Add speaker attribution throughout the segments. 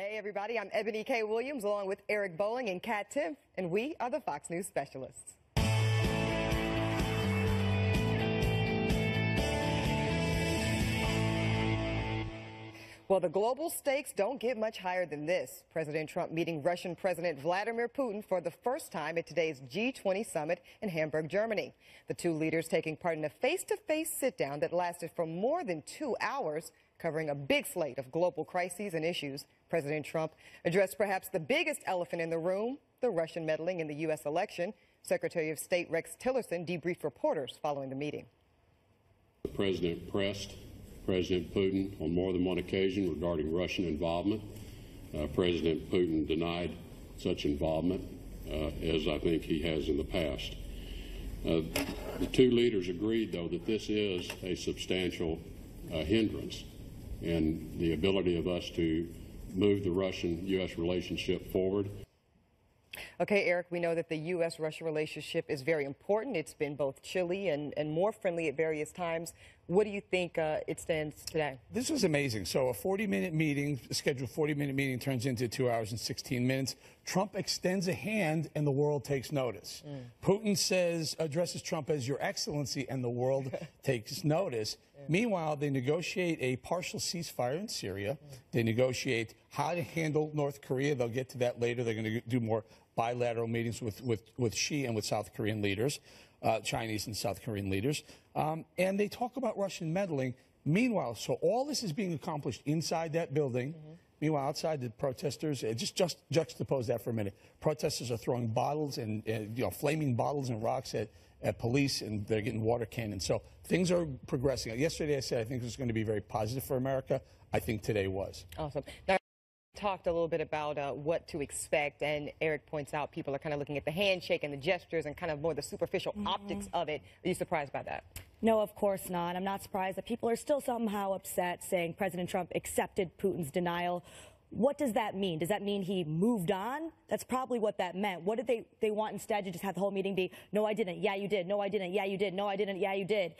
Speaker 1: Hey, everybody, I'm Ebony K. Williams along with Eric Bowling and Kat Timpf, and we are the Fox News Specialists. Well, the global stakes don't get much higher than this. President Trump meeting Russian President Vladimir Putin for the first time at today's G20 summit in Hamburg, Germany. The two leaders taking part in a face-to-face sit-down that lasted for more than 2 hours, covering a big slate of global crises and issues. President Trump addressed perhaps the biggest elephant in the room, the Russian meddling in the U.S. election. Secretary of State Rex Tillerson debriefed reporters following the meeting.
Speaker 2: The president pressed President Putin on more than one occasion regarding Russian involvement. President Putin denied such involvement, as I think he has in the past. The two leaders agreed, though, that this is a substantial hindrance in the ability of us to move the Russian-U.S. relationship forward.
Speaker 1: Okay, Eric, we know that the U.S.-Russia relationship is very important. It's been both chilly and more friendly at various times. What do you think it stands today?
Speaker 3: This was amazing. So a 40-minute meeting, a scheduled 40-minute meeting turns into 2 hours and 16 minutes. Trump extends a hand and the world takes notice. Putin addresses Trump as Your Excellency, and the world takes notice. Meanwhile, they negotiate a partial ceasefire in Syria. They negotiate how to handle North Korea. They'll get to that later. They're going to do more bilateral meetings with Xi and with South Korean leaders, Chinese and South Korean leaders. And they talk about Russian meddling. Meanwhile, so all this is being accomplished inside that building. Meanwhile, outside, the protesters, just juxtapose that for a minute. Protesters are throwing bottles and flaming bottles and rocks at police, and they're getting water cannons. So things are progressing. Yesterday I said I think it was going to be very positive for America. I think today was.
Speaker 1: Awesome. Now, talked a little bit about what to expect, and Eric points out people are kind of looking at the handshake and the gestures and kind of more the superficial optics of it. Are you surprised by that?
Speaker 4: No, of course not. I'm not surprised that people are still somehow upset, saying President Trump accepted Putin's denial. What does that mean? Does that mean he moved on? That's probably what that meant. What did they want instead to just have the whole meeting be, no, I didn't, yeah, you did, no, I didn't, yeah, you did, no, I didn't, yeah, you did.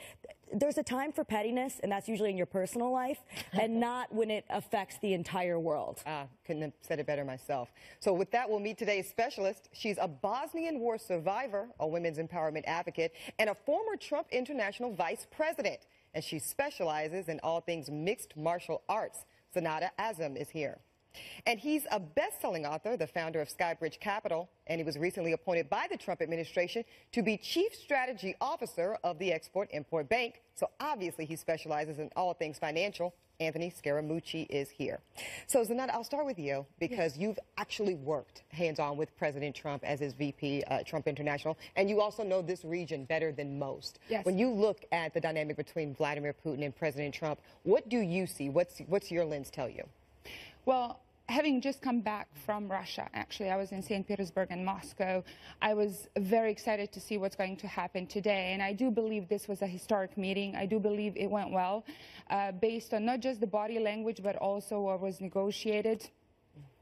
Speaker 4: There's a time for pettiness, and that's usually in your personal life, and not when it affects the entire world.
Speaker 1: Couldn't have said it better myself. So with that, we'll meet today's specialist. She's a Bosnian War survivor, a women's empowerment advocate, and a former Trump International Vice President. And she specializes in all things mixed martial arts. Senada Adžem is here. And he's a best-selling author, the founder of Skybridge Capital, and he was recently appointed by the Trump administration to be Chief Strategy Officer of the Export-Import Bank. So obviously he specializes in all things financial. Anthony Scaramucci is here. So Senada, I'll start with you because you've actually worked hands-on with President Trump as his VP, Trump International, and you also know this region better than most.
Speaker 5: Yes.
Speaker 1: When you look at the dynamic between Vladimir Putin and President Trump, what do you see? What's your lens tell you?
Speaker 5: Well, having just come back from Russia, actually, I was in St. Petersburg and Moscow. I was very excited to see what's going to happen today. And I do believe this was a historic meeting. I do believe it went well, based on not just the body language, but also what was negotiated.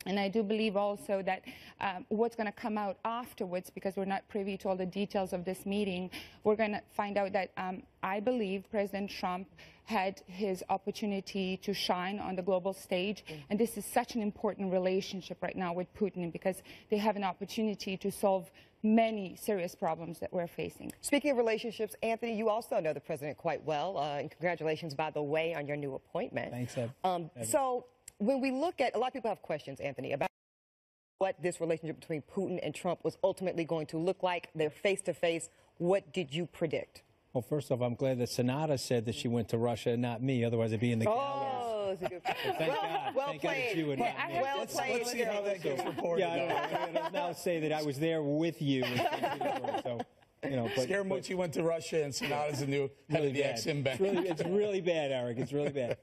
Speaker 5: And I do believe also that what's going to come out afterwards, because we're not privy to all the details of this meeting, we're going to find out that I believe President Trump had his opportunity to shine on the global stage. And this is such an important relationship right now with Putin, because they have an opportunity to solve many serious problems that we're facing.
Speaker 1: Speaking of relationships, Anthony, you also know the president quite well. And congratulations, by the way, on your new appointment.
Speaker 6: Thanks, Eb.
Speaker 1: So when we look at, a lot of people have questions, Anthony, about what this relationship between Putin and Trump was ultimately going to look like. They're face-to-face. What did you predict?
Speaker 6: Well, first off, I'm glad that Senada said that she went to Russia and not me. Otherwise, I'd be in the gallows.
Speaker 1: Thank
Speaker 6: God.
Speaker 1: Well
Speaker 6: Thank God
Speaker 1: played.
Speaker 6: she would not me.
Speaker 1: Well played.
Speaker 3: Let's see how that gets reported.
Speaker 6: Yeah, I'll now say that I was there with you. So,
Speaker 3: Scaramucci went to Russia, and Senada's the new head of the Exim Bank.
Speaker 6: It's really bad, Eric. It's really bad.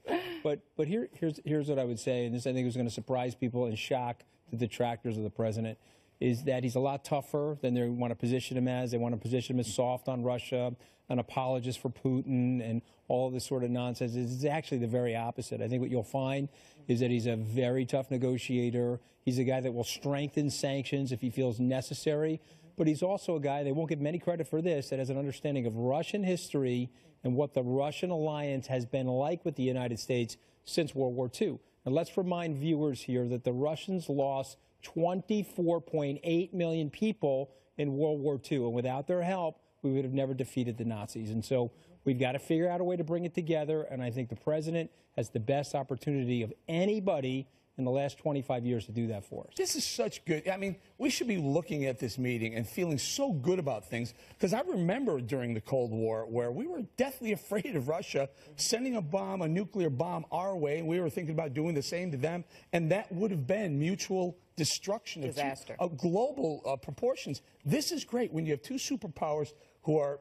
Speaker 6: But here's what I would say, and this I think is going to surprise people and shock the detractors of the president, is that he's a lot tougher than they want to position him as. They want to position him as soft on Russia, an apologist for Putin, and all this sort of nonsense. It's actually the very opposite. I think what you'll find is that he's a very tough negotiator. He's a guy that will strengthen sanctions if he feels necessary. But he's also a guy, they won't give him any credit for this, that has an understanding of Russian history and what the Russian alliance has been like with the United States since World War II. And let's remind viewers here that the Russians lost 24.8 million people in World War II. And without their help, we would have never defeated the Nazis. And so we've got to figure out a way to bring it together. And I think the president has the best opportunity of anybody in the last 25 years to do that for us.
Speaker 3: This is such good. I mean, we should be looking at this meeting and feeling so good about things, because I remember during the Cold War where we were deathly afraid of Russia sending a bomb, a nuclear bomb our way, and we were thinking about doing the same to them, and that would have been mutual destruction.
Speaker 1: Disaster.
Speaker 3: Of global proportions. This is great when you have two superpowers who are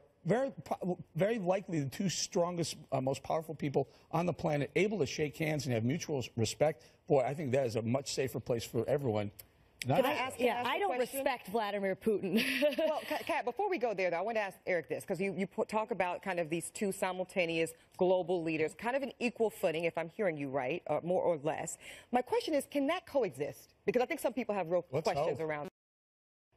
Speaker 3: very likely the two strongest, most powerful people on the planet, able to shake hands and have mutual respect. Boy, I think that is a much safer place for everyone.
Speaker 4: I don't respect Vladimir Putin.
Speaker 1: Well, Kat, before we go there, though, I want to ask Eric this, because you talk about kind of these two simultaneous global leaders, kind of an equal footing, if I'm hearing you right, or more or less. My question is, can that coexist? Because I think some people have real questions around.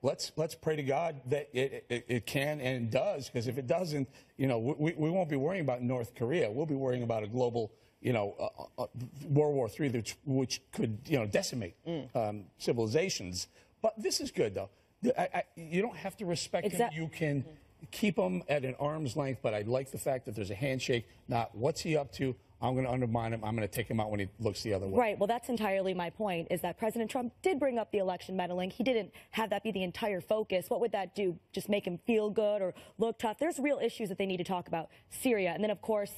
Speaker 3: Let's pray to God that it can and does, because if it doesn't, you know, we won't be worrying about North Korea. We'll be worrying about a global, you know, World War III, which could, you know, decimate civilizations. But this is good, though. You don't have to respect him. You can keep him at an arm's length, but I like the fact that there's a handshake, not what's he up to. I'm going to undermine him. I'm going to take him out when he looks the other way.
Speaker 4: Right. Well, that's entirely my point, is that President Trump did bring up the election meddling. He didn't have that be the entire focus. What would that do? Just make him feel good or look tough? There's real issues that they need to talk about. Syria. And then, of course,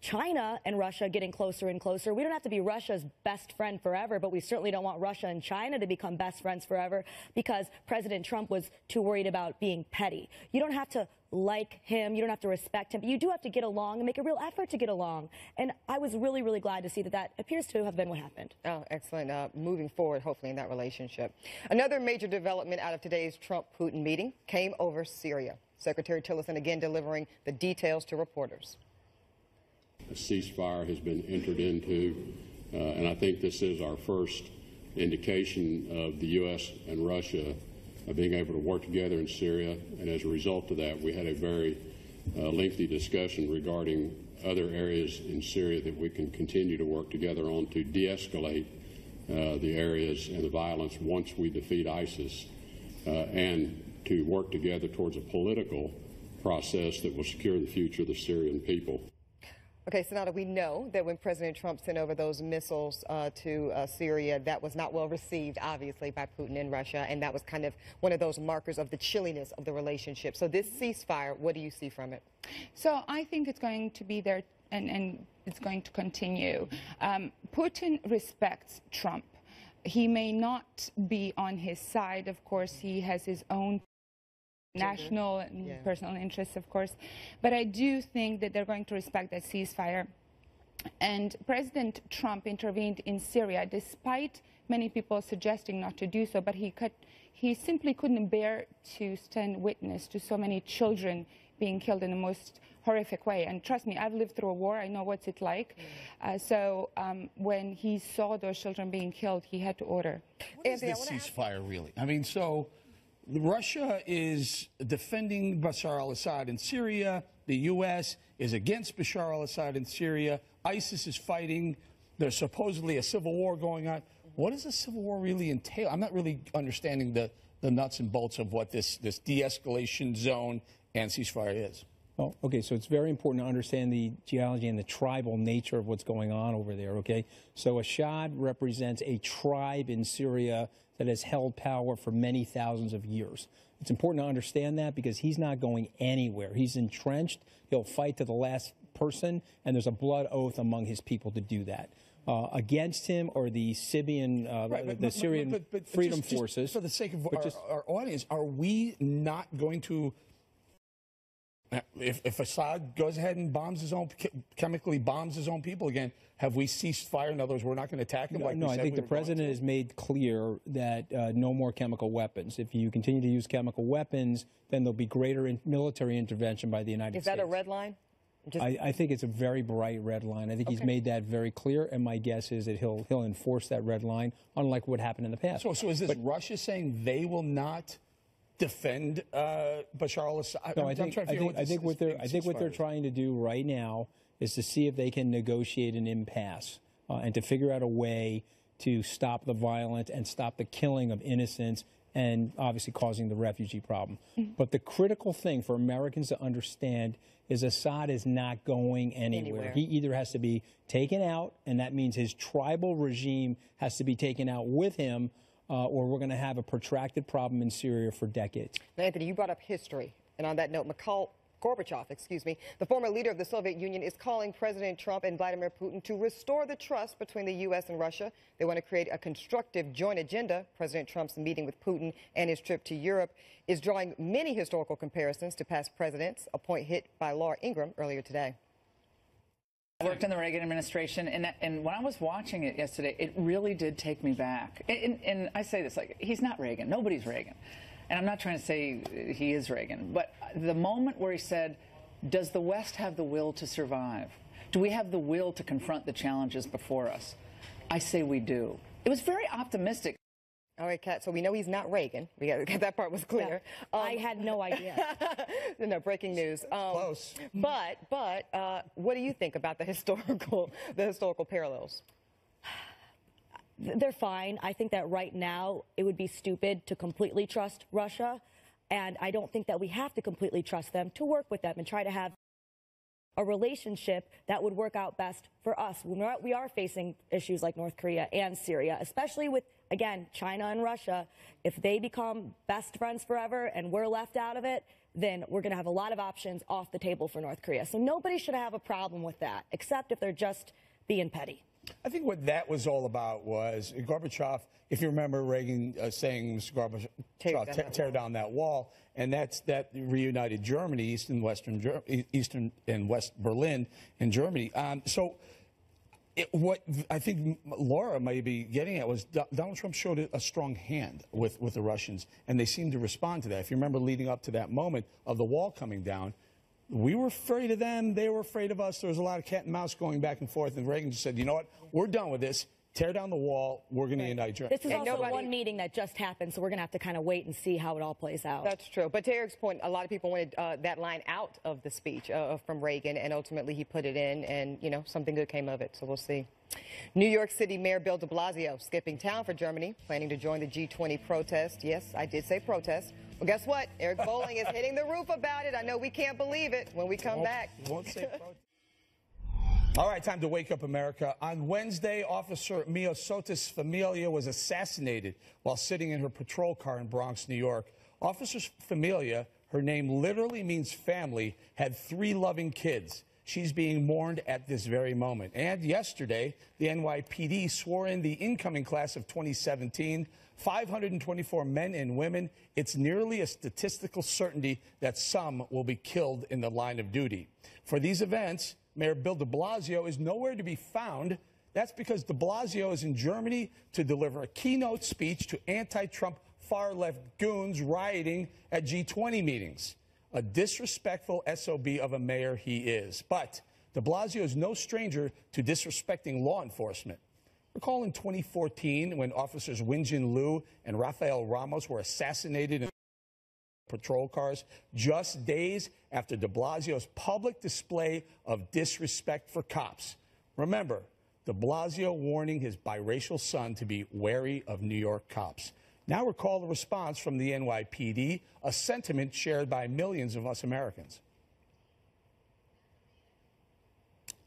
Speaker 4: China and Russia getting closer and closer. We don't have to be Russia's best friend forever, but we certainly don't want Russia and China to become best friends forever, because President Trump was too worried about being petty. You don't have to like him. You don't have to respect him. But you do have to get along and make a real effort to get along. And I was really, really glad to see that that appears to have been what happened.
Speaker 1: Oh, excellent. Moving forward, hopefully, in that relationship. Another major development out of today's Trump-Putin meeting came over Syria. Secretary Tillerson again delivering the details to reporters.
Speaker 2: A ceasefire has been entered into, and I think this is our first indication of the U.S. and Russia being able to work together in Syria. And as a result of that, we had a very lengthy discussion regarding other areas in Syria that we can continue to work together on to de-escalate the areas and the violence once we defeat ISIS, and to work together towards a political process that will secure the future of the Syrian people.
Speaker 1: Okay, Senada, we know that when President Trump sent over those missiles to Syria, that was not well received, obviously, by Putin and Russia, and that was kind of one of those markers of the chilliness of the relationship. So this ceasefire, what do you see from it?
Speaker 5: So I think it's going to be there, and it's going to continue. Putin respects Trump. He may not be on his side. Of course, he has his own national and personal interests, of course. But I do think that they're going to respect that ceasefire. And President Trump intervened in Syria, despite many people suggesting not to do so. But he simply couldn't bear to stand witness to so many children being killed in the most horrific way. And trust me, I've lived through a war. I know what's it like. So when he saw those children being killed, he had to order.
Speaker 3: What is this ceasefire really? I mean, so Russia is defending Bashar al-Assad in Syria. The U.S. is against Bashar al-Assad in Syria. ISIS is fighting. There's supposedly a civil war going on. What does a civil war really entail? I'm not really understanding the nuts and bolts of what this de-escalation zone and ceasefire is.
Speaker 6: Well, okay, so it's very important to understand the geology and the tribal nature of what's going on over there, okay? So Assad represents a tribe in Syria that has held power for many thousands of years. It's important to understand that, because he's not going anywhere. He's entrenched. He'll fight to the last person, and there's a blood oath among his people to do that. Against him or the Syrian, Syrian Freedom Forces.
Speaker 3: For the sake of our audience, are we not going to, if Assad goes ahead and bombs his own, chemically bombs his own people again, have we ceased fire? In other words, we're not going to attack him?
Speaker 6: No, I think the president has made clear that no more chemical weapons. If you continue to use chemical weapons, then there'll be greater military intervention by the United States.
Speaker 1: Is that a red line?
Speaker 6: I think it's a very bright red line. I think he's made that very clear, and my guess is that he'll enforce that red line, unlike what happened in the past.
Speaker 3: So is this Russia saying they will not defend Bashar al-Assad?
Speaker 6: No, I think what they're trying to do right now is to see if they can negotiate an impasse and to figure out a way to stop the violence and stop the killing of innocents and obviously causing the refugee problem. But the critical thing for Americans to understand is Assad is not going anywhere. He either has to be taken out, and that means his tribal regime has to be taken out with him, or we're going to have a protracted problem in Syria for decades.
Speaker 1: Now, Anthony, you brought up history. And on that note, Gorbachev, the former leader of the Soviet Union, is calling President Trump and Vladimir Putin to restore the trust between the U.S. and Russia. They want to create a constructive joint agenda. President Trump's meeting with Putin and his trip to Europe is drawing many historical comparisons to past presidents, a point hit by Laura Ingraham earlier today.
Speaker 7: I worked in the Reagan administration, and when I was watching it yesterday, it really did take me back. And I say this, like, he's not Reagan. Nobody's Reagan. And I'm not trying to say he is Reagan, but the moment where he said, does the West have the will to survive? Do we have the will to confront the challenges before us? I say we do. It was very optimistic.
Speaker 1: All right, Kat, so we know he's not Reagan. That part was clear.
Speaker 4: Yeah, I had no idea.
Speaker 1: No, breaking news.
Speaker 3: Close.
Speaker 1: But what do you think about the historical parallels?
Speaker 4: They're fine. I think that right now it would be stupid to completely trust Russia, and I don't think that we have to completely trust them to work with them and try to have a relationship that would work out best for us. We are facing issues like North Korea and Syria, especially with, again, China and Russia. If they become best friends forever and we're left out of it, then we're going to have a lot of options off the table for North Korea. So nobody should have a problem with that, except if they're just being petty.
Speaker 3: I think what that was all about was Gorbachev, if you remember Reagan saying, Mr. Gorbachev, tear down that wall, and that reunited Germany, East and West Berlin in Germany. What I think Laura may be getting at was Donald Trump showed a strong hand with the Russians, and they seemed to respond to that. If you remember leading up to that moment of the wall coming down, we were afraid of them. They were afraid of us. There was a lot of cat and mouse going back and forth. And Reagan just said, you know what? We're done with this. Tear down the wall. We're going to unite Germany.
Speaker 4: This is also one meeting that just happened, so we're going to have to kind of wait and see how it all plays out.
Speaker 1: That's true. But to Eric's point, a lot of people wanted that line out of the speech from Reagan, and ultimately he put it in, and, you know, something good came of it. So we'll see. New York City Mayor Bill de Blasio skipping town for Germany, planning to join the G20 protest. Yes, I did say protest. Well, guess what? Eric Bolling is hitting the roof about it. I know we can't believe it when we come back.
Speaker 3: Won't say protest. All right, time to wake up, America. On Wednesday, Officer Miosotis Familia was assassinated while sitting in her patrol car in Bronx, New York. Officer Familia, her name literally means family, had 3 loving kids. She's being mourned at this very moment. And yesterday, the NYPD swore in the incoming class of 2017, 524 men and women. It's nearly a statistical certainty that some will be killed in the line of duty. For these events, Mayor Bill de Blasio is nowhere to be found. That's because de Blasio is in Germany to deliver a keynote speech to anti-Trump far-left goons rioting at G20 meetings. A disrespectful SOB of a mayor he is. But de Blasio is no stranger to disrespecting law enforcement. Recall in 2014 when officers Wenjin Liu and Rafael Ramos were assassinated in patrol cars just days after de Blasio's public display of disrespect for cops. Remember, de Blasio warning his biracial son to be wary of New York cops. Now recall the response from the NYPD, a sentiment shared by millions of us Americans.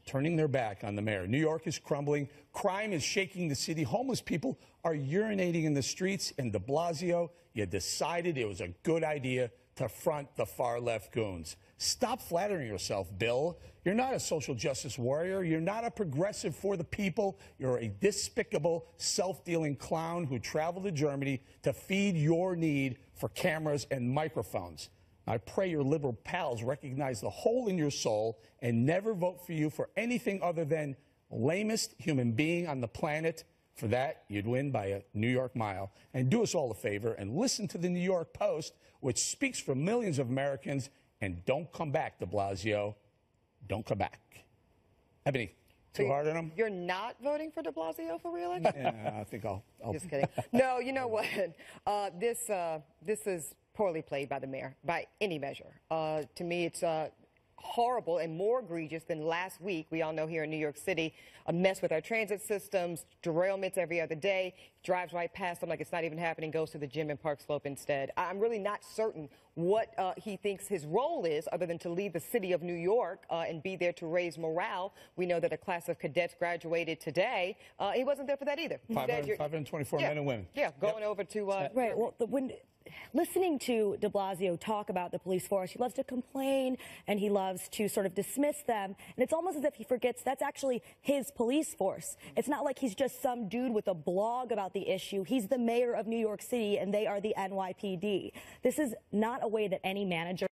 Speaker 3: Turning their back on the mayor. New York is crumbling. Crime is shaking the city. Homeless people are urinating in the streets. And de Blasio, you decided it was a good idea to front the far-left goons. Stop flattering yourself, Bill. You're not a social justice warrior. You're not a progressive for the people. You're a despicable, self-dealing clown who traveled to Germany to feed your need for cameras and microphones. I pray your liberal pals recognize the hole in your soul and never vote for you for anything other than lamest human being on the planet. For that, you'd win by a New York mile. And do us all a favor and listen to the New York Post, which speaks for millions of Americans. And don't come back, de Blasio. Don't come back. Ebony, too hard on him?
Speaker 1: You're not voting for de Blasio for re-election?
Speaker 3: Yeah, I think I'll
Speaker 1: Just kidding. No, you know what? This is poorly played by the mayor, by any measure. To me, it's horrible and more egregious than last week. We all know here in New York City, a mess with our transit systems, derailments every other day, drives right past them like it's not even happening, goes to the gym in Park Slope instead. I'm really not certain what he thinks his role is other than to lead the city of New York and be there to raise morale. We know that a class of cadets graduated today. He wasn't there for that either.
Speaker 3: 524 men and women.
Speaker 1: Yeah, going over to...
Speaker 4: right, well, listening to de Blasio talk about the police force, he loves to complain and he loves to sort of dismiss them. And it's almost as if he forgets that's actually his police force. It's not like he's just some dude with a blog about the issue. He's the mayor of New York City and they are the NYPD. This is not a way that any manager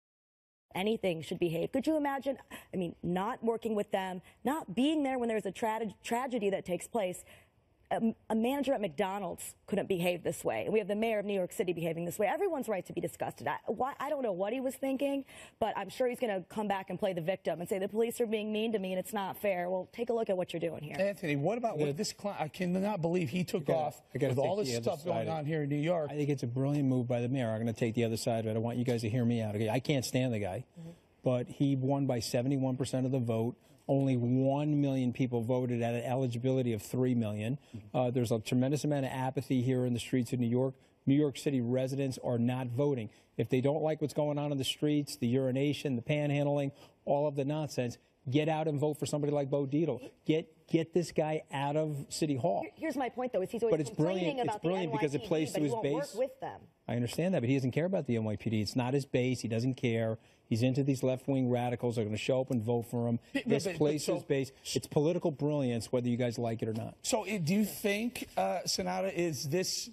Speaker 4: anything should behave. Could you imagine, I mean, not working with them, not being there when there's a tragedy that takes place? A manager at McDonald's couldn't behave this way. And we have the mayor of New York City behaving this way. Everyone's right to be disgusted. I don't know what he was thinking, but I'm sure he's going to come back and play the victim and say the police are being mean to me and it's not fair. Well, take a look at what you're doing here.
Speaker 3: Anthony, what about this client? I cannot believe he took off with all this stuff going on here in New York.
Speaker 6: I think it's a brilliant move by the mayor. I'm going to take the other side of it. I want you guys to hear me out. Okay? I can't stand the guy, but he won by 71% of the vote. Only 1 million people voted at an eligibility of 3 million. There's a tremendous amount of apathy here in the streets of New York. New York City residents are not voting. If they don't like what's going on in the streets, the urination, the panhandling, all of the nonsense, get out and vote for somebody like Bo Dietl. Get this guy out of City Hall.
Speaker 4: Here's my point, though, is he's always complaining about the NYPD,
Speaker 6: because it plays to his base.
Speaker 4: Work with them.
Speaker 6: I understand that, but he doesn't care about the NYPD. It's not his base. He doesn't care. He's into these left-wing radicals. They're going to show up and vote for him. This plays his base. It's political brilliance, whether you guys like it or not.
Speaker 3: So do you think, Senada, is this,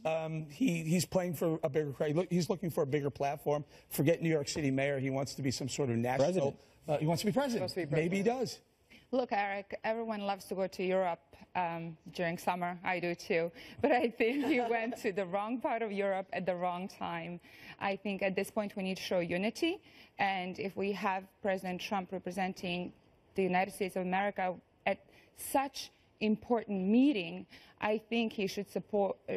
Speaker 3: he's playing for a bigger crowd? He's looking for a bigger platform. Forget New York City mayor. He wants to be some sort of national. He wants to be president. Maybe he does.
Speaker 5: Look, Eric, everyone loves to go to Europe during summer. I do too. But I think he went to the wrong part of Europe at the wrong time. I think at this point we need to show unity. And if we have President Trump representing the United States of America at such important meeting, I think he should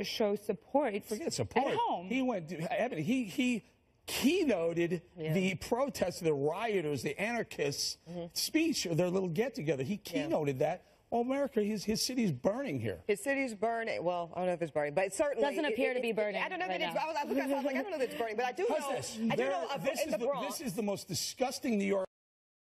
Speaker 5: show support.
Speaker 3: Forget support.
Speaker 5: At home.
Speaker 3: He went. He keynoted the protests, the rioters, the anarchists' speech, or their little get-together. He keynoted that. Oh, America, his city's burning here.
Speaker 1: His city's burning. Well, I don't know if it's burning, but it certainly
Speaker 4: doesn't appear to be burning.
Speaker 1: I don't know
Speaker 4: right
Speaker 1: that it's. I was like, I don't know that it's burning, but I do know. In the Bronx.
Speaker 3: This is the most disgusting New York.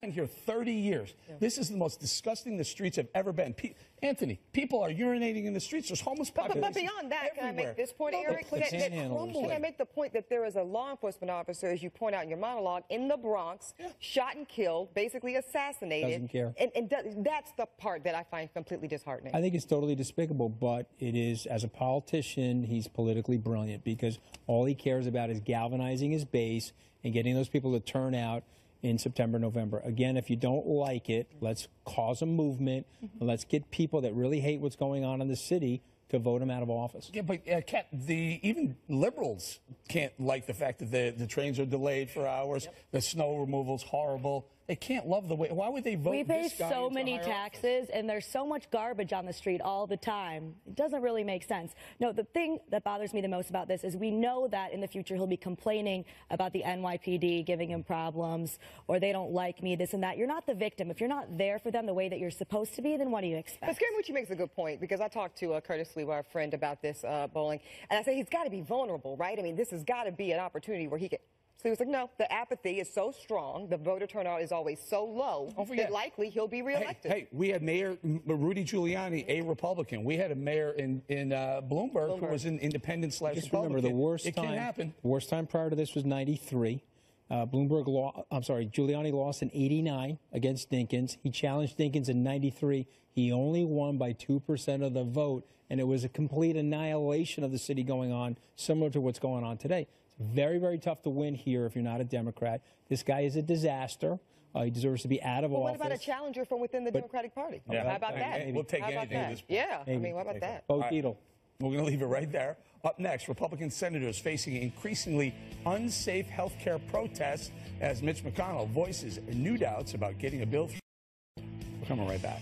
Speaker 3: Been here 30 years. This is the most disgusting the streets have ever been. Anthony, people are urinating in the streets. There's homeless population.
Speaker 1: But beyond that, can I make this point, Eric? Can I make the point that there is a law enforcement officer, as you point out in your monologue, in the Bronx, shot and killed, basically assassinated.
Speaker 6: Doesn't care.
Speaker 1: And that's the part that I find completely disheartening.
Speaker 6: I think it's totally despicable, but it is, as a politician, he's politically brilliant because all he cares about is galvanizing his base and getting those people to turn out in September, November. Again, if you don't like it, let's cause a movement, and let's get people that really hate what's going on in the city to vote him out of office.
Speaker 3: Yeah, but Kat, even liberals can't like the fact that the trains are delayed for hours, the snow removal's horrible. They can't love the way. Why would they vote
Speaker 4: We pay
Speaker 3: this guy
Speaker 4: so
Speaker 3: into
Speaker 4: many
Speaker 3: higher
Speaker 4: taxes,
Speaker 3: office?
Speaker 4: and there's so much garbage on the street all the time. It doesn't really make sense. No, the thing that bothers me the most about this is we know that in the future he'll be complaining about the NYPD giving him problems, or they don't like me, this and that. You're not the victim. If you're not there for them the way that you're supposed to be, then what do you expect?
Speaker 1: But Scaramucci makes a good point, because I talked to Curtis Lee, our friend, about this bowling, and I say he's got to be vulnerable, right? I mean, this has got to be an opportunity where he can. So he was like, no, the apathy is so strong, the voter turnout is always so low that likely he'll be reelected.
Speaker 3: Hey, we had Mayor Rudy Giuliani, a Republican. We had a mayor in Bloomberg who was an independent/Republican.
Speaker 6: Just remember, the worst time prior to this was '93. Giuliani lost in '89 against Dinkins. He challenged Dinkins in '93. He only won by 2% of the vote, and it was a complete annihilation of the city going on, similar to what's going on today. It's very, very tough to win here if you're not a Democrat. This guy is a disaster. He deserves to be out of office.
Speaker 1: What about a challenger from within the Democratic Party?
Speaker 3: Yeah,
Speaker 1: how about that?
Speaker 3: We'll take anything at this point.
Speaker 1: Yeah, I mean, what about that?
Speaker 6: Bo Dietl.
Speaker 3: We're going to leave it right there. Up next, Republican senators facing increasingly unsafe health care protests as Mitch McConnell voices new doubts about getting a bill. We're coming right back.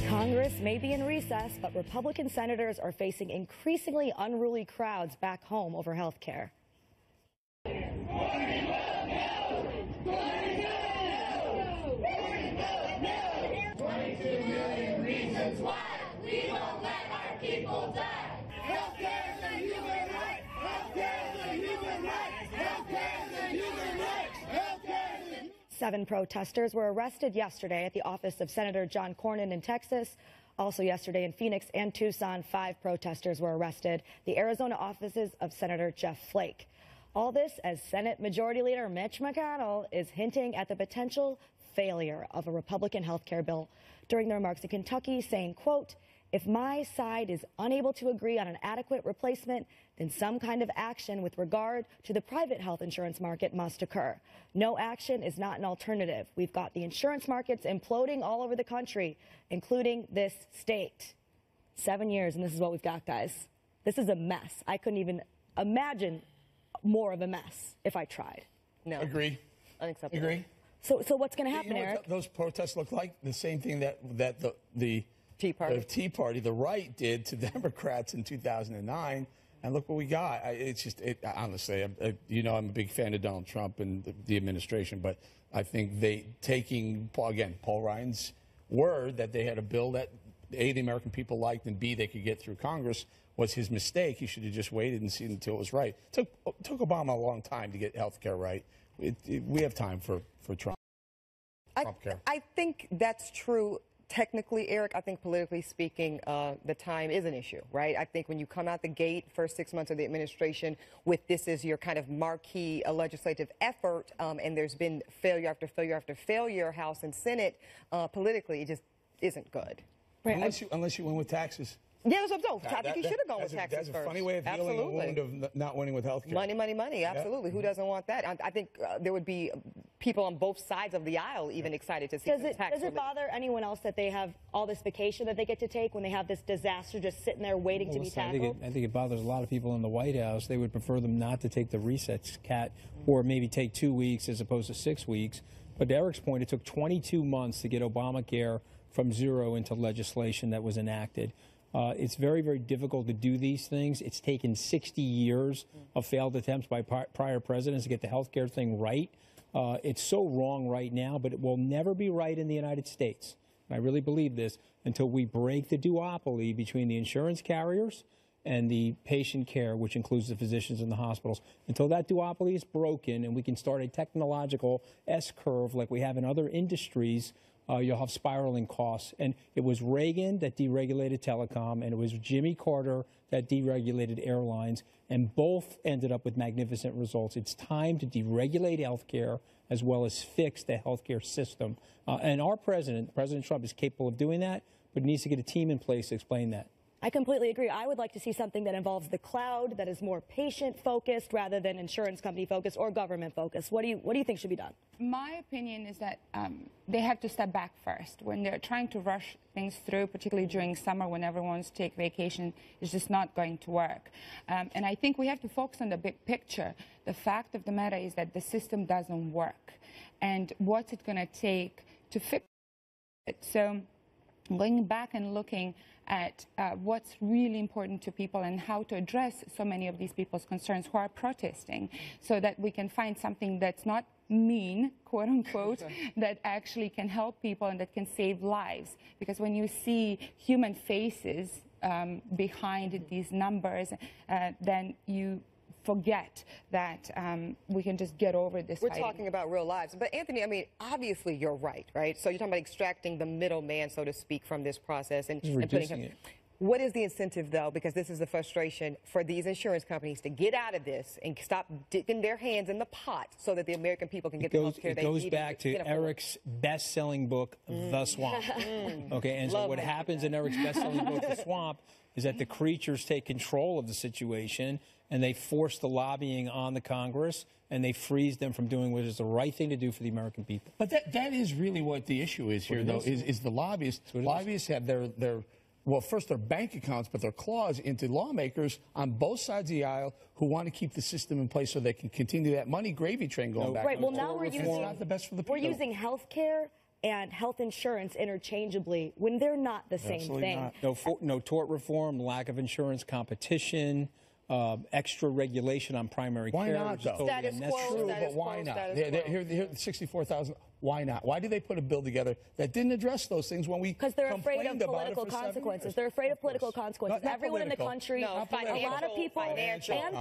Speaker 4: Congress may be in recess, but Republican senators are facing increasingly unruly crowds back home over health care. Seven protesters were arrested yesterday at the office of Senator John Cornyn in Texas. Also yesterday in Phoenix and Tucson, 5 protesters were arrested. The Arizona offices of Senator Jeff Flake. All this as Senate Majority Leader Mitch McConnell is hinting at the potential failure of a Republican health care bill during the remarks in Kentucky, saying, quote, "If my side is unable to agree on an adequate replacement, then some kind of action with regard to the private health insurance market must occur. No action is not an alternative. We've got the insurance markets imploding all over the country, including this state." 7 years, and this is what we've got, guys. This is a mess. I couldn't even imagine more of a mess if I tried.
Speaker 1: No.
Speaker 3: Agree.
Speaker 1: Unacceptable.
Speaker 3: Agree.
Speaker 4: So what's going to happen,
Speaker 3: You know
Speaker 4: Eric?
Speaker 3: what those protests look like? The same thing that the
Speaker 1: Tea Party.
Speaker 3: The Tea Party, the right, did to Democrats in 2009. And look what we got. Honestly, I'm a big fan of Donald Trump and the administration, but I think taking Paul Ryan's word that they had a bill that A, the American people liked, and B, they could get through Congress was his mistake. He should have just waited and seen until it was right. Took Obama a long time to get health care right. We have time for Trump care.
Speaker 1: I think that's true. Technically, Eric, I think politically speaking, the time is an issue, right? I think when you come out the gate, first 6 months of the administration, with this as your kind of marquee legislative effort, and there's been failure after failure after failure, House and Senate, politically, it just isn't good.
Speaker 4: Right.
Speaker 3: Unless you win with taxes.
Speaker 1: Yeah, that's what I think he should have gone with taxes
Speaker 3: first. That's a
Speaker 1: first.
Speaker 3: funny way of healing a wound of not winning with health care.
Speaker 1: Money, money, money. Absolutely. Yeah. Who doesn't want that? I think there would be people on both sides of the aisle even excited to see some tax
Speaker 4: Does it bother anyone else that they have all this vacation that they get to take when they have this disaster just sitting there waiting to be tackled?
Speaker 6: I think it bothers a lot of people in the White House. They would prefer them not to take the reset cat or maybe take 2 weeks as opposed to 6 weeks. But to Eric's point, it took 22 months to get Obamacare from zero into legislation that was enacted. It's very, very difficult to do these things. It's taken 60 years of failed attempts by prior presidents to get the health care thing right. It's so wrong right now, but it will never be right in the United States. And I really believe this until we break the duopoly between the insurance carriers and the patient care, which includes the physicians in the hospitals. Until that duopoly is broken and we can start a technological S-curve like we have in other industries, you'll have spiraling costs. And it was Reagan that deregulated telecom, and it was Jimmy Carter that deregulated airlines, and both ended up with magnificent results. It's time to deregulate health care as well as fix the health care system. And our president, President Trump, is capable of doing that, but needs to get a team in place to explain that.
Speaker 4: I completely agree. I would like to see something that involves the cloud, that is more patient-focused rather than insurance company-focused or government-focused. What do you think should be done?
Speaker 5: My opinion is that they have to step back first. When they're trying to rush things through, particularly during summer when everyone's take vacation, it's just not going to work. And I think we have to focus on the big picture. The fact of the matter is that the system doesn't work. And what's it going to take to fix it? So going back and looking at what's really important to people and how to address so many of these people's concerns who are protesting so that we can find something that's not mean, quote unquote, that actually can help people and that can save lives. Because when you see human faces behind these numbers, then you forget that we can just get over this.
Speaker 1: We're talking about real lives. But Anthony, I mean, obviously you're right? So you're talking about extracting the middleman, so to speak, from this process and putting him. What is the incentive, though, because this is the frustration for these insurance companies to get out of this and stop dipping their hands in the pot so that the American people can get the health care they need?
Speaker 6: It goes back to Eric's best-selling book, The Swamp. Okay, and so what happens in Eric's best-selling book, The Swamp, is that the creatures take control of the situation and they force the lobbying on the Congress and they freeze them from doing what is the right thing to do for the American people.
Speaker 3: But that is really what the issue is here, though, is the lobbyists. Lobbyists have their well, first their bank accounts, but their claws into lawmakers on both sides of the aisle who want to keep the system in place so they can continue that money gravy train going back.
Speaker 4: Right. Well, now we're
Speaker 3: using
Speaker 4: health care and health insurance interchangeably when they're not the same thing.
Speaker 6: No tort reform, lack of insurance competition, extra regulation on primary
Speaker 3: Why
Speaker 6: care.
Speaker 3: not,
Speaker 6: which is
Speaker 3: though?
Speaker 6: totally
Speaker 1: Status quo,
Speaker 6: unnecessary.
Speaker 3: True,
Speaker 1: status
Speaker 3: but why
Speaker 1: quo,
Speaker 3: not?
Speaker 1: status quo.
Speaker 3: Here, 64,000. Why not? Why did they put a bill together that didn't address those things when we
Speaker 4: Because they're afraid of
Speaker 3: complained about it
Speaker 4: political
Speaker 3: for 7
Speaker 4: consequences.
Speaker 3: years?
Speaker 4: They're afraid of
Speaker 3: course.
Speaker 4: political consequences.
Speaker 3: Not
Speaker 4: Everyone
Speaker 3: political.
Speaker 4: in the country,
Speaker 1: No,
Speaker 4: a lot of people,
Speaker 1: financial,
Speaker 4: and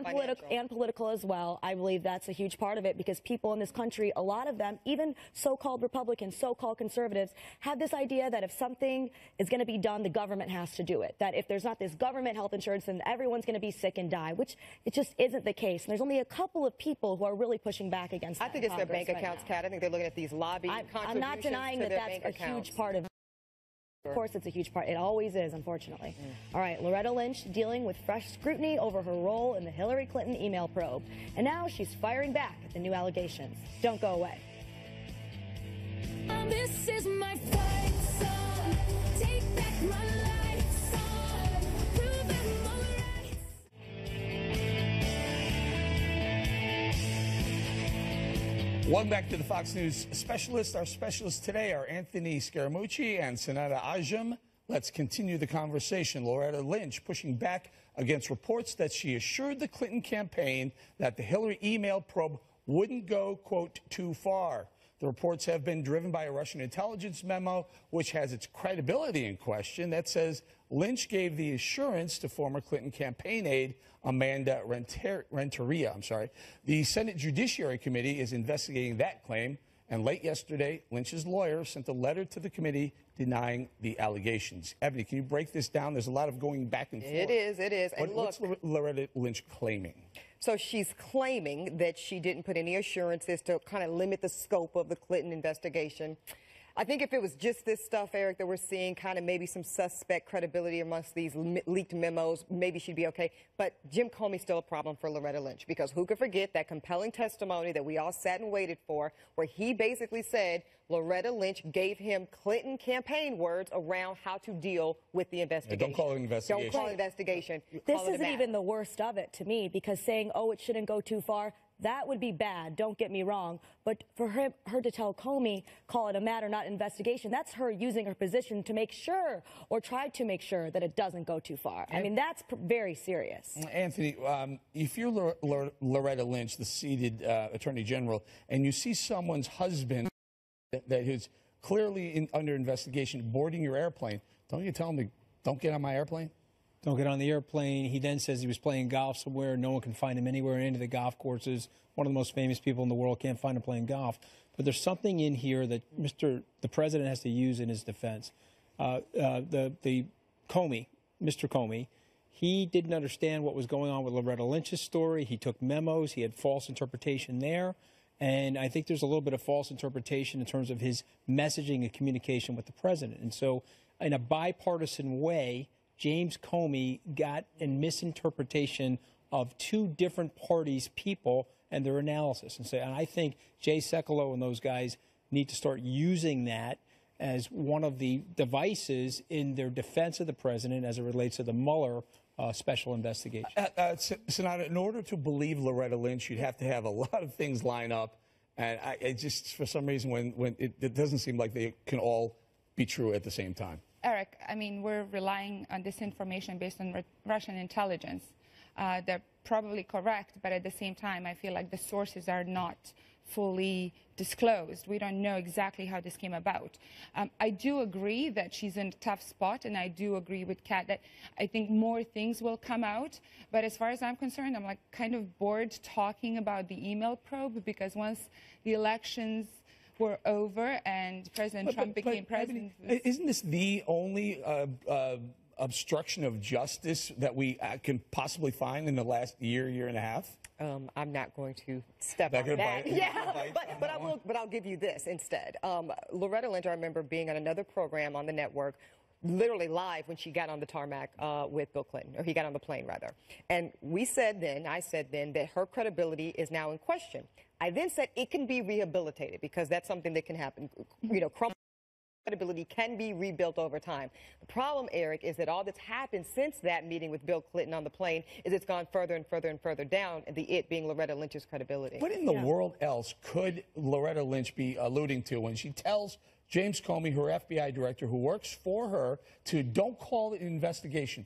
Speaker 1: financial.
Speaker 4: political as well. I believe that's a huge part of it because people in this country, a lot of them, even so-called Republicans, so-called conservatives, have this idea that if something is going to be done, the government has to do it. That if there's not this government health insurance, then everyone's going to be sick and die, which it just isn't the case. And there's only a couple of people who are really pushing back against that.
Speaker 1: I think it's their
Speaker 4: in Congress
Speaker 1: bank
Speaker 4: right
Speaker 1: accounts,
Speaker 4: now.
Speaker 1: Kat. I think they're looking at these lobby contributions
Speaker 4: I'm not denying
Speaker 1: to
Speaker 4: that
Speaker 1: their
Speaker 4: that's
Speaker 1: bank
Speaker 4: a
Speaker 1: accounts.
Speaker 4: huge part of it. Of course, it's a huge part. It always is, unfortunately. All right, Loretta Lynch dealing with fresh scrutiny over her role in the Hillary Clinton email probe. And now she's firing back at the new allegations. Don't go away.
Speaker 8: This is my fight song. Take back my life song. Prove I'm alright.
Speaker 3: Welcome back to the Fox News Specialist. Our specialists today are Anthony Scaramucci and Senada Adžem. Let's continue the conversation. Loretta Lynch pushing back against reports that she assured the Clinton campaign that the Hillary email probe wouldn't go, quote, too far. The reports have been driven by a Russian intelligence memo, which has its credibility in question, that says Lynch gave the assurance to former Clinton campaign aide Amanda Renteria. The Senate Judiciary Committee is investigating that claim, and late yesterday, Lynch's lawyer sent a letter to the committee denying the allegations. Ebony, can you break this down? There's a lot of going back and forth.
Speaker 1: It is. And
Speaker 3: What's
Speaker 1: look,
Speaker 3: Loretta Lynch claiming?
Speaker 1: so she's claiming that she didn't put any assurances to kind of limit the scope of the Clinton investigation. I think if it was just this stuff, Eric, that we're seeing, kind of maybe some suspect credibility amongst these leaked memos, maybe she'd be okay. But Jim Comey's still a problem for Loretta Lynch, because who could forget that compelling testimony that we all sat and waited for, where he basically said Loretta Lynch gave him Clinton campaign words around how to deal with the investigation.
Speaker 3: Don't call it an investigation.
Speaker 1: Don't call it an investigation.
Speaker 4: This
Speaker 1: Call it a
Speaker 4: isn't
Speaker 1: matter.
Speaker 4: even the worst of it to me, because saying, oh, it shouldn't go too far, that would be bad, don't get me wrong. But for her to tell Comey, call it a matter, not investigation, that's her using her position to make sure, or try to make sure, that it doesn't go too far. I mean, that's very serious.
Speaker 3: Anthony, if you're Loretta Lynch, the seated Attorney General, and you see someone's husband that is clearly under investigation boarding your airplane, don't you tell him to don't get on my airplane?
Speaker 6: Don't get on the airplane. He then says he was playing golf somewhere. No one can find him anywhere in any of the golf courses. One of the most famous people in the world, can't find him playing golf. But there's something in here that the president has to use in his defense. The Comey, Mr. Comey, he didn't understand what was going on with Loretta Lynch's story. He took memos. He had false interpretation there. And I think there's a little bit of false interpretation in terms of his messaging and communication with the president. And so in a bipartisan way, James Comey got a misinterpretation of two different parties' people and their analysis. And I think Jay Sekulow and those guys need to start using that as one of the devices in their defense of the president as it relates to the Mueller special investigation.
Speaker 3: Senada, in order to believe Loretta Lynch, you'd have to have a lot of things line up. And it just, for some reason, when it doesn't seem like they can all be true at the same time.
Speaker 5: Eric, I mean, we're relying on this information based on Russian intelligence. They're probably correct, but at the same time, I feel like the sources are not fully disclosed. We don't know exactly how this came about. I do agree that she's in a tough spot, and I do agree with Kat that I think more things will come out. But as far as I'm concerned, I'm like kind of bored talking about the email probe, because once the elections were over and President Trump became president.
Speaker 3: Isn't this the only obstruction of justice that we can possibly find in the last year and a half?
Speaker 1: I'm not going to step on that. But I'll give you this instead. Loretta Lynch, I remember being on another program on the network, literally live when she got on the tarmac with Bill Clinton, or he got on the plane rather. And I said then that her credibility is now in question. I then said it can be rehabilitated, because that's something that can happen. You know, credibility can be rebuilt over time. The problem, Eric, is that all that's happened since that meeting with Bill Clinton on the plane is it's gone further and further and further down, and the it being Loretta Lynch's credibility.
Speaker 3: What in the world else could Loretta Lynch be alluding to when she tells James Comey, her FBI director who works for her, to don't call it an investigation?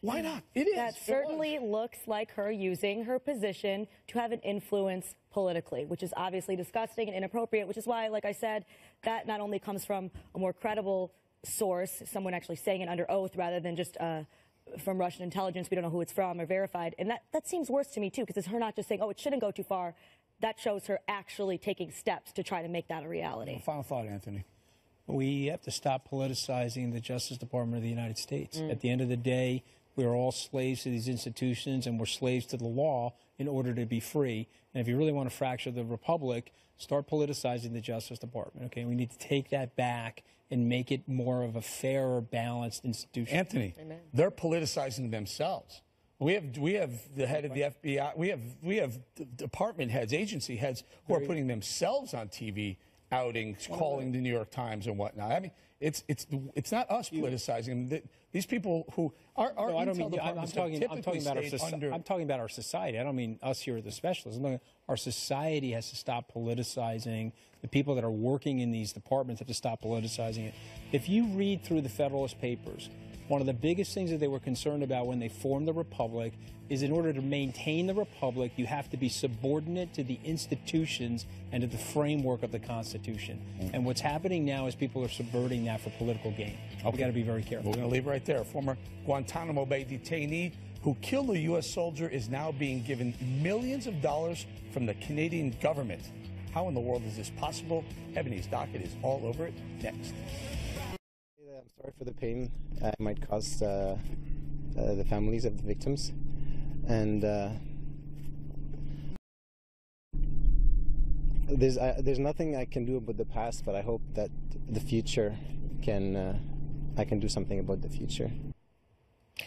Speaker 3: Why not? It is.
Speaker 4: That certainly looks like her using her position to have an influence politically, which is obviously disgusting and inappropriate, which is why, like I said, that not only comes from a more credible source, someone actually saying it under oath rather than just from Russian intelligence, we don't know who it's from or verified. And that seems worse to me, too, because it's her not just saying, oh, it shouldn't go too far. That shows her actually taking steps to try to make that a reality.
Speaker 3: Final thought, Anthony.
Speaker 6: We have to stop politicizing the Justice Department of the United States. At the end of the day, we're all slaves to these institutions, and we're slaves to the law in order to be free. And if you really want to fracture the republic, start politicizing the Justice Department. Okay, we need to take that back and make it more of a fairer, balanced institution.
Speaker 3: Anthony,
Speaker 1: Amen.
Speaker 3: They're politicizing themselves. We have the head of the FBI. We have department heads, agency heads who are putting themselves on TV outings, calling the New York Times and whatnot. I mean, it's not us politicizing them. These people who are
Speaker 6: No, I don't mean.
Speaker 3: I'm
Speaker 6: talking about our society. I don't mean us here at the Specialists. Our society has to stop politicizing. The people that are working in these departments have to stop politicizing it. If you read through the Federalist Papers, one of the biggest things that they were concerned about when they formed the Republic is in order to maintain the Republic, you have to be subordinate to the institutions and to the framework of the Constitution. And what's happening now is people are subverting that for political gain. We've got to be very careful.
Speaker 3: We're going to leave it right there. A former Guantanamo Bay detainee who killed a U.S. soldier is now being given millions of dollars from the Canadian government. How in the world is this possible? Ebony's docket is all over it next.
Speaker 9: I'm sorry for the pain it might cause the families of the victims, and there's nothing I can do about the past, but I hope that the future I can do something about the future.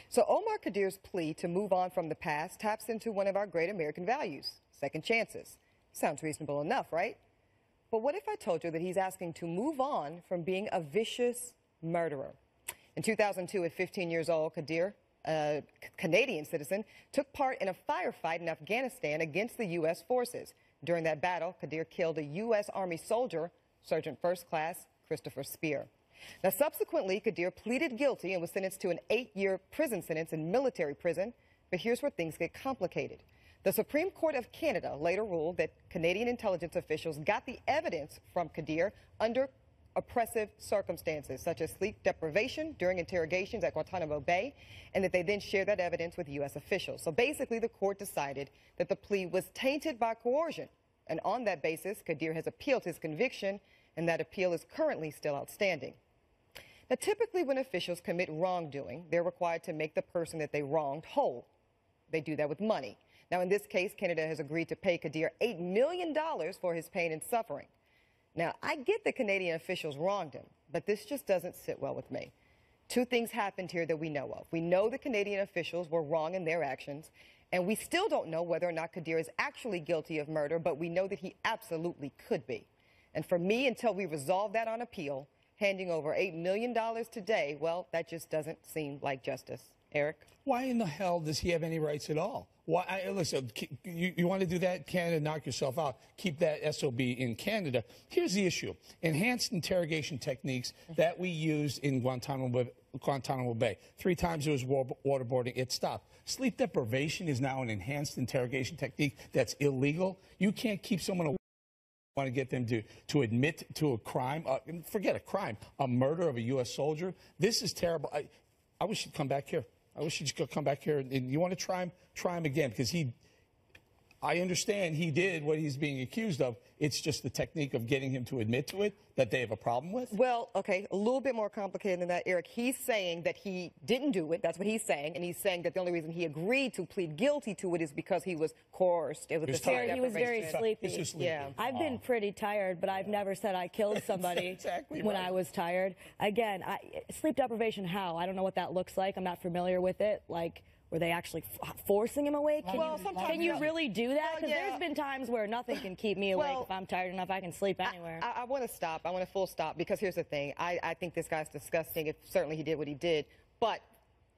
Speaker 1: So Omar Khadir's plea to move on from the past taps into one of our great American values, second chances. Sounds reasonable enough, right? But what if I told you that he's asking to move on from being a vicious murderer? In 2002, at 15 years old, Khadir, a Canadian citizen, took part in a firefight in Afghanistan against the U.S. forces. During that battle, Khadir killed a U.S. Army soldier, Sergeant First Class Christopher Spear. Now, subsequently, Khadir pleaded guilty and was sentenced to an 8-year prison sentence in military prison. But here's where things get complicated. The Supreme Court of Canada later ruled that Canadian intelligence officials got the evidence from Khadir under oppressive circumstances, such as sleep deprivation during interrogations at Guantanamo Bay, and that they then shared that evidence with U.S. officials. So basically, the court decided that the plea was tainted by coercion. And on that basis, Khadir has appealed his conviction, and that appeal is currently still outstanding. Now, typically when officials commit wrongdoing, they're required to make the person that they wronged whole. They do that with money. Now, in this case, Canada has agreed to pay Khadir $8 million for his pain and suffering. Now, I get that Canadian officials wronged him, but this just doesn't sit well with me. Two things happened here that we know of. We know the Canadian officials were wrong in their actions, and we still don't know whether or not Khadir is actually guilty of murder, but we know that he absolutely could be. And for me, until we resolve that on appeal, handing over $8 million today, well, that just doesn't seem like justice. Eric?
Speaker 3: Why in the hell does he have any rights at all? Why, listen, you want to do that? Canada, knock yourself out. Keep that SOB in Canada. Here's the issue. Enhanced interrogation techniques that we used in Guantanamo Bay. 3 times it was waterboarding. It stopped. Sleep deprivation is now an enhanced interrogation technique that's illegal. You can't keep someone away. Want to get them to admit to a crime, forget a crime, a murder of a U.S. soldier. This is terrible. I wish he'd come back here. I wish he'd just come back here. And you want to try him again, because I understand he did what he's being accused of. It's just the technique of getting him to admit to it that they have a problem with.
Speaker 1: Well, okay, a little bit more complicated than that, Eric. He's saying that he didn't do it. That's what he's saying. And he's saying that the only reason he agreed to plead guilty to it is because he was coerced. It was the sleep
Speaker 4: He was very
Speaker 1: deprivation.
Speaker 4: sleepy.
Speaker 3: He's just sleepy.
Speaker 1: Yeah.
Speaker 4: I've been pretty tired, but I've never said I killed somebody
Speaker 3: exactly
Speaker 4: when
Speaker 3: right.
Speaker 4: I was tired. Again, sleep deprivation, how? I don't know what that looks like. I'm not familiar with it. Like, were they actually forcing him awake? Can you really do that? Because there's been times where nothing can keep me awake. If I'm tired enough, I can sleep anywhere.
Speaker 1: I want to stop. I want to full stop, because here's the thing. I think this guy's disgusting. Certainly he did what he did. But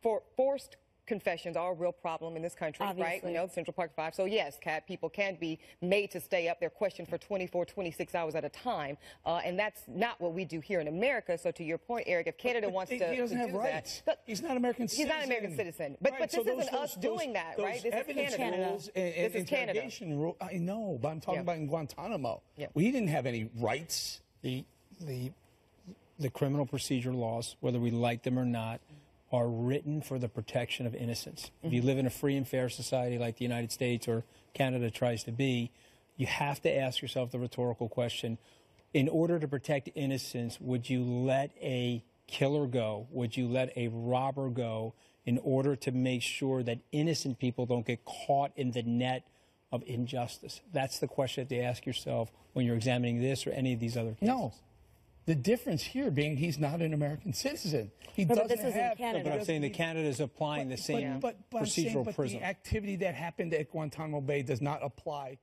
Speaker 1: for forced confessions are a real problem in this country, right?
Speaker 4: Obviously.
Speaker 1: You know, Central Park 5. So yes, people can be made to stay up. They're questioned for 24, 26 hours at a time. And that's not what we do here in America. So to your point, Eric, if Canada wants
Speaker 3: he
Speaker 1: to
Speaker 3: doesn't have
Speaker 1: do
Speaker 3: rights.
Speaker 1: that.
Speaker 3: He's not an American citizen.
Speaker 1: He's not an American citizen. But,
Speaker 3: Right,
Speaker 1: but
Speaker 3: so
Speaker 1: this isn't us doing that, right? This is
Speaker 3: evidence
Speaker 1: Canada.
Speaker 3: rules and
Speaker 1: This is Canada.
Speaker 3: interrogation rules. I know, but I'm talking
Speaker 1: Yeah.
Speaker 3: about in Guantanamo.
Speaker 1: Yeah.
Speaker 3: We didn't have any rights.
Speaker 6: The criminal procedure laws, whether we like them or not, are written for the protection of innocence. If you live in a free and fair society like the United States or Canada tries to be, you have to ask yourself the rhetorical question, in order to protect innocence, would you let a killer go? Would you let a robber go in order to make sure that innocent people don't get caught in the net of injustice? That's the question that you ask yourself when you're examining this or any of these other cases.
Speaker 3: No. The difference here being he's not an American citizen. He
Speaker 4: But
Speaker 3: doesn't
Speaker 4: this isn't
Speaker 3: have.
Speaker 4: Canada.
Speaker 6: But I'm saying that Canada is applying the same
Speaker 3: I'm saying,
Speaker 6: procedural
Speaker 3: but
Speaker 6: prism.
Speaker 3: the activity that happened at Guantanamo Bay does not apply.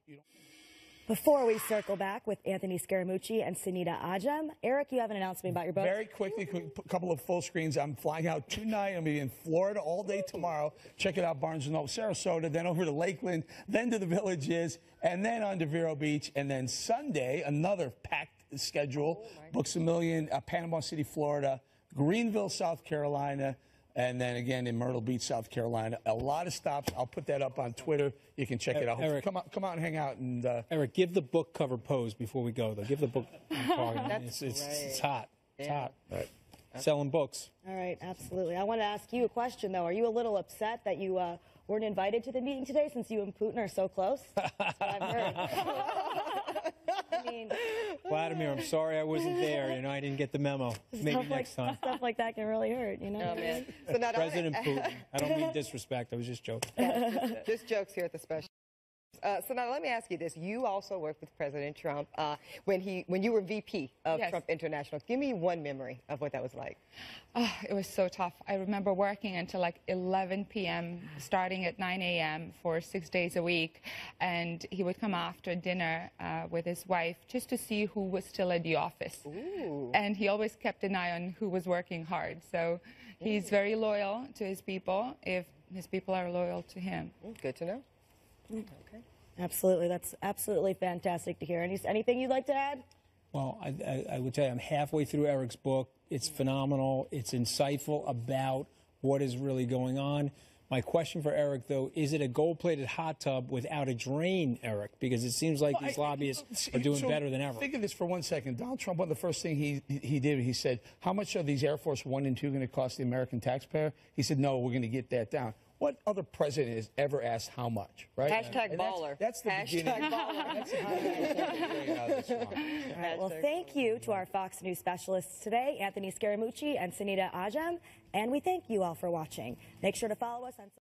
Speaker 4: Before we circle back with Anthony Scaramucci and Senada Adžem, Eric, you have an announcement about your book.
Speaker 3: Very quickly, a couple of full screens. I'm flying out tonight. I'm going to be in Florida all day tomorrow. Check it out, Barnes & Noble, Sarasota, then over to Lakeland, then to the Villages, and then on to Vero Beach. And then Sunday, another packed schedule. Books A Million, Panama City, Florida, Greenville, South Carolina, and then again in Myrtle Beach, South Carolina. A lot of stops. I'll put that up on Twitter. You can check it out.
Speaker 6: Eric,
Speaker 3: come out and hang out. And
Speaker 6: Eric, give the book cover pose before we go, though. Give the book.
Speaker 1: That's
Speaker 6: It's hot. It's hot.
Speaker 3: Right.
Speaker 6: Selling books.
Speaker 4: All right, absolutely. I want to ask you a question, though. Are you a little upset that you weren't invited to the meeting today since you and Putin are so close? That's what I've heard. I mean,
Speaker 6: Vladimir, I'm sorry I wasn't there. You know, I didn't get the memo. Maybe next time.
Speaker 4: Stuff like that can really hurt, you know?
Speaker 1: Oh, man. So now
Speaker 6: President Putin. I don't mean disrespect. I was just joking.
Speaker 1: Just jokes here at the special. So now let me ask you this. You also worked with President Trump when you were VP of
Speaker 5: Yes.
Speaker 1: Trump International. Give me one memory of what that was like.
Speaker 5: Oh, it was so tough. I remember working until like 11 p.m., starting at 9 a.m. for 6 days a week. And he would come after dinner with his wife just to see who was still at the office.
Speaker 1: Ooh.
Speaker 5: And he always kept an eye on who was working hard. So he's very loyal to his people if his people are loyal to him.
Speaker 1: Good to know. Okay.
Speaker 4: Absolutely. That's absolutely fantastic to hear. Anything you'd like to add?
Speaker 6: Well, I would tell you, I'm halfway through Eric's book. It's phenomenal. It's insightful about what is really going on. My question for Eric, though, is it a gold-plated hot tub without a drain, Eric? Because it seems like these lobbyists are doing better than ever.
Speaker 3: Think of this for 1 second. Donald Trump, one of the first things he did, he said, how much are these Air Force 1 and 2 going to cost the American taxpayer? He said, no, we're going to get that down. What other president has ever asked how much, right?
Speaker 1: Hashtag
Speaker 3: And
Speaker 1: baller.
Speaker 3: That's the
Speaker 1: Hashtag
Speaker 3: beginning.
Speaker 1: baller.
Speaker 3: That's how we're out of this one.
Speaker 4: All right, well, thank you to our Fox News specialists today, Anthony Scaramucci and Senada Adžem. And we thank you all for watching. Make sure to follow us on